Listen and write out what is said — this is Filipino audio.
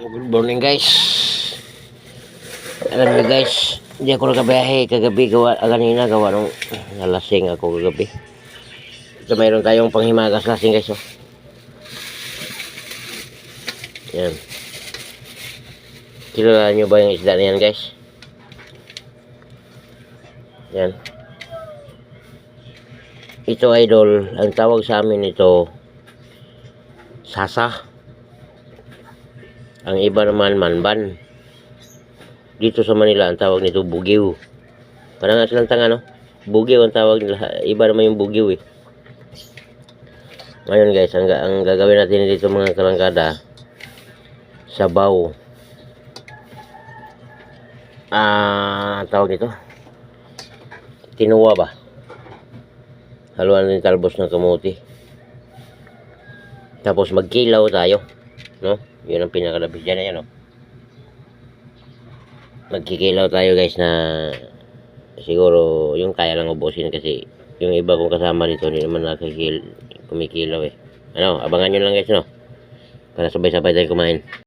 Good morning guys. Alam niyo guys, hindi ako nakabiyahe kagabi kanina gawa nung nalasing ako kagabi. Ito mayroon tayong panghimagas lasing guys. Oh. Yan. Kilala niyo ba yung isda na yan guys? Yan. Ito idol, ang tawag sa amin ito sasa. Ang iba naman manban. Dito sa Manila ang tawag nito bugiw. Parang nga silang tanga no? Bugiw ang tawag nila. Iba naman yung bugiw eh. Ngayon guys, ang gagawin natin dito mga kalangkada, sabaw. Tawag nito tinuwa ba? Haluan natin talbos ng kamuti. Tapos magkilaw tayo. No? Yun ang pinakalabis dyan. Ayan, no? Magkikilaw tayo guys na siguro yung kaya lang ubusin kasi yung iba kong kasama dito hindi naman kumikilaw eh. Ano, abangan nyo lang guys no? Para sabay-sabay tayo kumain.